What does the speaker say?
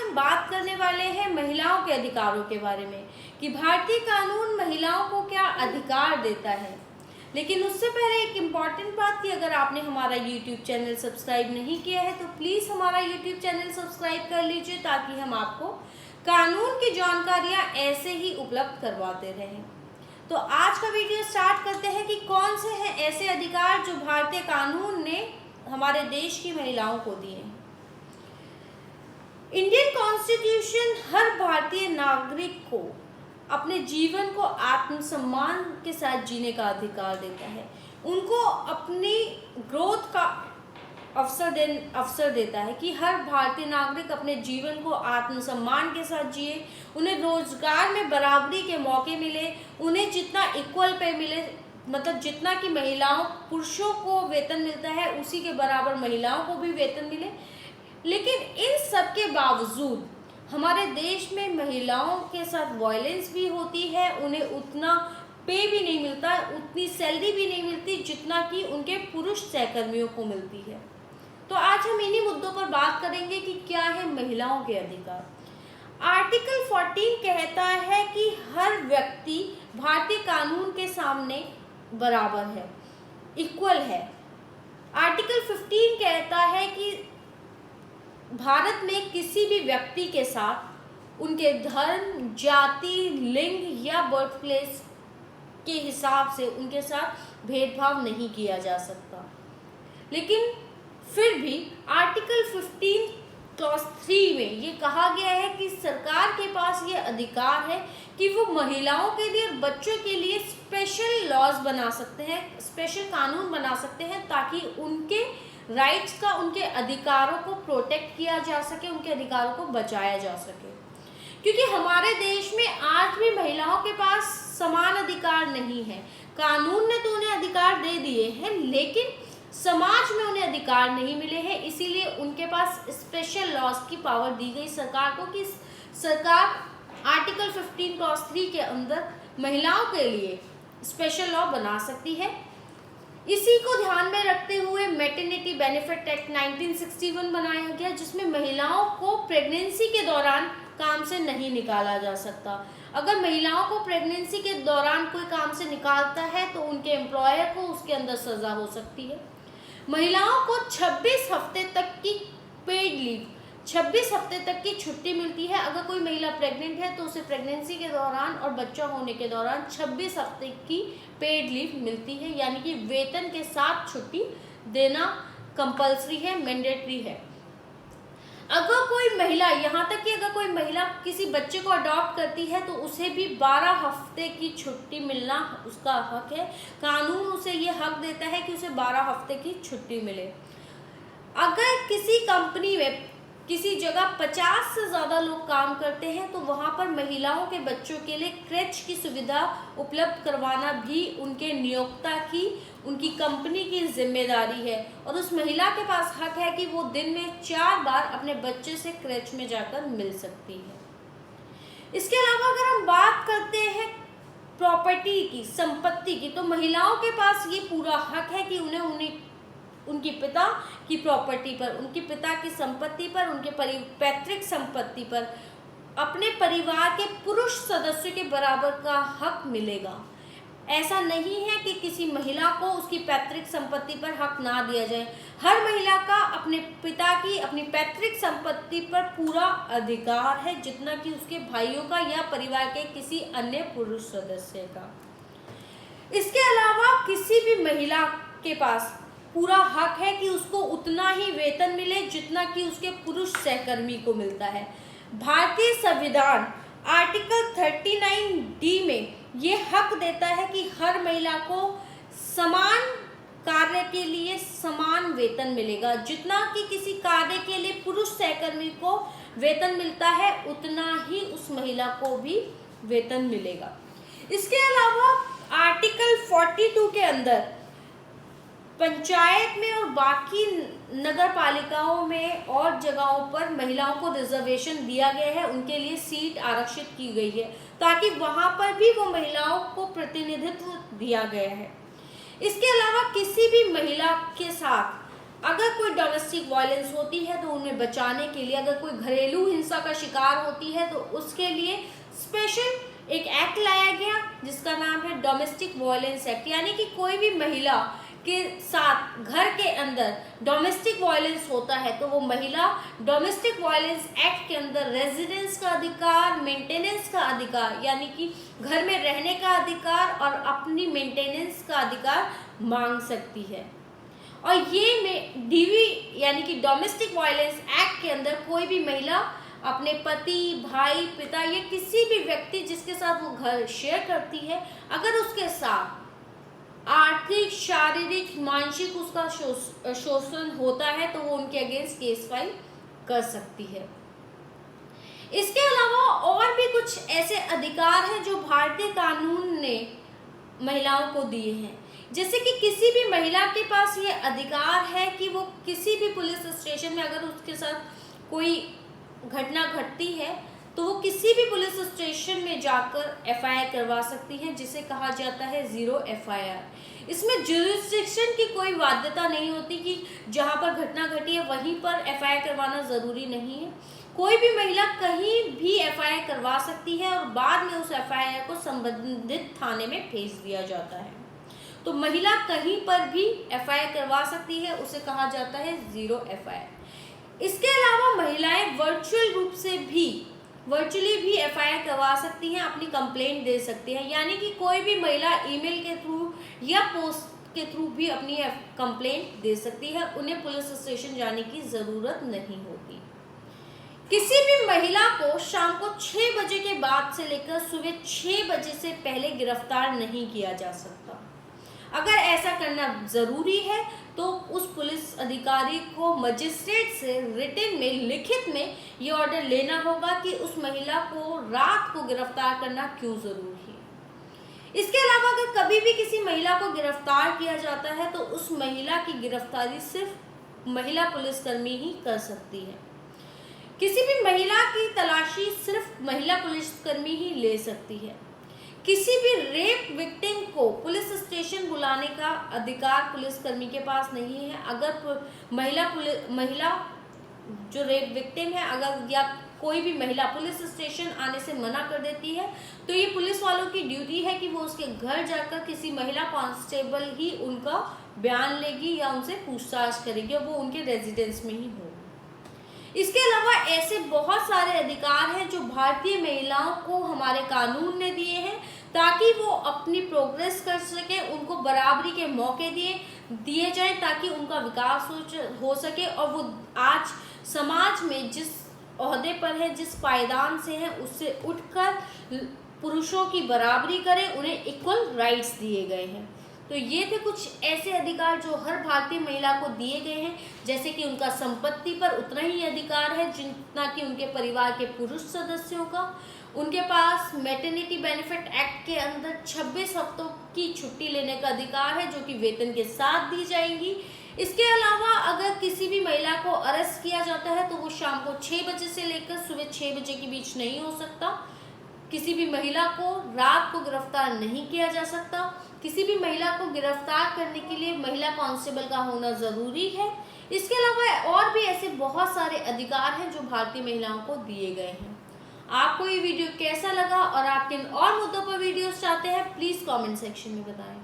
हम बात करने वाले हैं महिलाओं के अधिकारों के बारे में कि भारतीय कानून महिलाओं को क्या अधिकार देता है। लेकिन उससे पहले एक इम्पॉर्टेंट बात कि अगर आपने हमारा YouTube चैनल सब्सक्राइब नहीं किया है तो प्लीज़ हमारा YouTube चैनल सब्सक्राइब कर लीजिए ताकि हम आपको कानून की जानकारियाँ ऐसे ही उपलब्ध करवाते रहें। तो आज का वीडियो स्टार्ट करते हैं कि कौन से हैं ऐसे अधिकार जो भारतीय कानून ने हमारे देश की महिलाओं को दिए हैं। इंडियन कॉन्स्टिट्यूशन हर भारतीय नागरिक को अपने जीवन को आत्मसम्मान के साथ जीने का अधिकार देता है। उनको अपनी ग्रोथ का अवसर देता है कि हर भारतीय नागरिक अपने जीवन को आत्मसम्मान के साथ जिए, उन्हें रोजगार में बराबरी के मौके मिले, उन्हें जितना इक्वल पे मिले, मतलब जितना कि महिलाओं पुरुषों को वेतन मिलता है उसी के बराबर महिलाओं को भी वेतन मिले। लेकिन इन सब के बावजूद हमारे देश में महिलाओं के साथ वायलेंस भी होती है, उन्हें उतना पे भी नहीं मिलता, उतनी सैलरी भी नहीं मिलती जितना कि उनके पुरुष सहकर्मियों को मिलती है। तो आज हम इन्हीं मुद्दों पर बात करेंगे कि क्या है महिलाओं के अधिकार। आर्टिकल 14 कहता है कि हर व्यक्ति भारतीय कानून के सामने बराबर है, इक्वल है। आर्टिकल 15 कहता है कि भारत में किसी भी व्यक्ति के साथ उनके धर्म, जाति, लिंग या बर्थ प्लेस के हिसाब से उनके साथ भेदभाव नहीं किया जा सकता। लेकिन फिर भी आर्टिकल 15 क्लॉज 3 में ये कहा गया है कि सरकार के पास ये अधिकार है कि वो महिलाओं के लिए और बच्चों के लिए स्पेशल लॉज बना सकते हैं, स्पेशल कानून बना सकते हैं ताकि उनके राइट्स का, उनके अधिकारों को प्रोटेक्ट किया जा सके, उनके अधिकारों को बचाया जा सके। क्योंकि हमारे देश में आज भी महिलाओं के पास समान अधिकार नहीं है। कानून ने तो उन्हें अधिकार दे दिए हैं लेकिन समाज में उन्हें अधिकार नहीं मिले हैं, इसीलिए उनके पास स्पेशल लॉज की पावर दी गई सरकार को कि सरकार आर्टिकल 15 क्लॉज 3 के अंदर महिलाओं के लिए स्पेशल लॉ बना सकती है। इसी को ध्यान में रखते हुए मैटरनिटी बेनिफिट एक्ट 1961 बनाया गया, जिसमें महिलाओं को प्रेगनेंसी के दौरान काम से नहीं निकाला जा सकता। अगर महिलाओं को प्रेगनेंसी के दौरान कोई काम से निकालता है तो उनके एम्प्लॉयर को उसके अंदर सजा हो सकती है। महिलाओं को 26 हफ्ते तक की पेड लीव, 26 हफ्ते तक की छुट्टी मिलती है। अगर कोई महिला प्रेग्नेंट है तो उसे प्रेगनेंसी के दौरान और बच्चा होने के दौरान 26 हफ्ते की पेड लीव मिलती है, यानी कि वेतन के साथ छुट्टी देना कंपल्सरी है, मैंडेटरी है। अगर कोई महिला, यहाँ तक कि अगर कोई महिला किसी बच्चे को अडॉप्ट करती है तो उसे भी 12 हफ्ते की छुट्टी मिलना उसका हक है। कानून उसे ये हक देता है कि उसे 12 हफ्ते की छुट्टी मिले। अगर किसी कंपनी में किसी जगह 50 से ज़्यादा लोग काम करते हैं तो वहाँ पर महिलाओं के बच्चों के लिए क्रेच की सुविधा उपलब्ध करवाना भी उनके नियोक्ता की, उनकी कंपनी की जिम्मेदारी है और उस महिला के पास हक है कि वो दिन में 4 बार अपने बच्चे से क्रेच में जाकर मिल सकती है। इसके अलावा अगर हम बात करते हैं प्रॉपर्टी की, संपत्ति की, तो महिलाओं के पास ये पूरा हक है कि उन्हें उनकी पिता की प्रॉपर्टी पर, उनके पिता की संपत्ति पर, उनके पैतृक संपत्ति पर अपने परिवार के पुरुष सदस्यों के बराबर का हक मिलेगा। ऐसा नहीं है कि किसी महिला को उसकी पैतृक संपत्ति पर हक ना दिया जाए। हर महिला का अपने पिता की, अपनी पैतृक संपत्ति पर पूरा अधिकार है जितना कि उसके भाइयों का या परिवार के किसी अन्य पुरुष सदस्य का। इसके अलावा किसी भी महिला के पास पूरा हक है कि उसको उतना ही वेतन मिले जितना कि उसके पुरुष सहकर्मी को मिलता है। भारतीय संविधान आर्टिकल 39D में ये हक देता है कि हर महिला को समान कार्य के लिए समान वेतन मिलेगा। जितना कि किसी कार्य के लिए पुरुष सहकर्मी को वेतन मिलता है उतना ही उस महिला को भी वेतन मिलेगा। इसके अलावा आर्टिकल 42 के अंदर पंचायत में और बाकी नगर पालिकाओं में और जगहों पर महिलाओं को रिजर्वेशन दिया गया है, उनके लिए सीट आरक्षित की गई है ताकि वहां पर भी वो महिलाओं को प्रतिनिधित्व दिया गया है। इसके अलावा किसी भी महिला के साथ अगर कोई डोमेस्टिक वायलेंस होती है तो उन्हें बचाने के लिए, अगर कोई घरेलू हिंसा का शिकार होती है तो उसके लिए स्पेशल एक एक्ट लाया गया जिसका नाम है डोमेस्टिक वायलेंस एक्ट। यानी कि कोई भी महिला के साथ घर के अंदर डोमेस्टिक वायलेंस होता है तो वो महिला डोमेस्टिक वायलेंस एक्ट के अंदर रेजिडेंस का अधिकार, मेंटेनेंस का अधिकार, यानी कि घर में रहने का अधिकार और अपनी मेंटेनेंस का अधिकार मांग सकती है। और ये में डीवी यानी कि डोमेस्टिक वायलेंस एक्ट के अंदर कोई भी महिला अपने पति, भाई, पिता या किसी भी व्यक्ति जिसके साथ वो घर शेयर करती है, अगर उसके साथ आर्थिक, शारीरिक, मानसिक उसका शोषण होता है तो वो उनके अगेंस्ट केस फाइल कर सकती है। इसके अलावा और भी कुछ ऐसे अधिकार हैं जो भारतीय कानून ने महिलाओं को दिए हैं। जैसे कि किसी भी महिला के पास ये अधिकार है कि वो किसी भी पुलिस स्टेशन में अगर उसके साथ कोई घटना घटती है तो वो किसी भी पुलिस स्टेशन में जाकर एफआईआर करवा सकती है, जिसे कहा जाता है जीरो एफआईआर। इसमें जुरिस्डिक्शन की कोई बाध्यता नहीं होती कि जहाँ पर घटना घटी है वहीं पर एफआईआर करवाना ज़रूरी नहीं है। कोई भी महिला कहीं भी एफआईआर करवा सकती है और बाद में उस एफआईआर को संबंधित थाने में भेज दिया जाता है। तो महिला कहीं पर भी एफआईआर करवा सकती है, उसे कहा जाता है जीरो एफआईआर। इसके अलावा महिलाएं वर्चुअली भी एफआईआर करवा सकती हैं, अपनी कंप्लेंट दे सकती हैं। यानी कि कोई भी महिला ईमेल के थ्रू या पोस्ट के थ्रू भी अपनी कंप्लेंट दे सकती है, उन्हें पुलिस स्टेशन जाने की ज़रूरत नहीं होती। किसी भी महिला को शाम को 6 बजे के बाद से लेकर सुबह 6 बजे से पहले गिरफ्तार नहीं किया जा सकता। अगर ऐसा करना ज़रूरी है तो उस पुलिस अधिकारी को मजिस्ट्रेट से रिटन में, लिखित में ये ऑर्डर लेना होगा कि उस महिला को रात को गिरफ्तार करना क्यों ज़रूरी है। इसके अलावा अगर कभी भी किसी महिला को गिरफ्तार किया जाता है तो उस महिला की गिरफ्तारी सिर्फ महिला पुलिसकर्मी ही कर सकती है। किसी भी महिला की तलाशी सिर्फ महिला पुलिसकर्मी ही ले सकती है। किसी भी रेप विक्टिम को पुलिस स्टेशन बुलाने का अधिकार पुलिसकर्मी के पास नहीं है। अगर महिला जो रेप विक्टिम है, अगर या कोई भी महिला पुलिस स्टेशन आने से मना कर देती है तो ये पुलिस वालों की ड्यूटी है कि वो उसके घर जाकर किसी महिला कांस्टेबल ही उनका बयान लेगी या उनसे पूछताछ करेगी और वो उनके रेजिडेंस में ही होगी। इसके अलावा ऐसे बहुत सारे अधिकार हैं जो भारतीय महिलाओं को हमारे कानून ने दिए हैं ताकि वो अपनी प्रोग्रेस कर सके, उनको बराबरी के मौके दिए जाएं ताकि उनका विकास हो सके और वो आज समाज में जिस ओहदे पर है, जिस पायदान से है, उससे उठकर पुरुषों की बराबरी करें, उन्हें इक्वल राइट्स दिए गए हैं। तो ये थे कुछ ऐसे अधिकार जो हर भारतीय महिला को दिए गए हैं, जैसे कि उनका संपत्ति पर उतना ही अधिकार है जितना कि उनके परिवार के पुरुष सदस्यों का। उनके पास मैटरनिटी बेनिफिट एक्ट के अंदर 26 हफ्तों की छुट्टी लेने का अधिकार है जो कि वेतन के साथ दी जाएंगी। इसके अलावा अगर किसी भी महिला को अरेस्ट किया जाता है तो वो शाम को 6 बजे से लेकर सुबह 6 बजे के बीच नहीं हो सकता। किसी भी महिला को रात को गिरफ्तार नहीं किया जा सकता। किसी भी महिला को गिरफ्तार करने के लिए महिला कांस्टेबल का होना ज़रूरी है। इसके अलावा और भी ऐसे बहुत सारे अधिकार हैं जो भारतीय महिलाओं को दिए गए हैं। आपको ये वीडियो कैसा लगा और आप किन और मुद्दों पर वीडियोस चाहते हैं, प्लीज़ कमेंट सेक्शन में बताएं।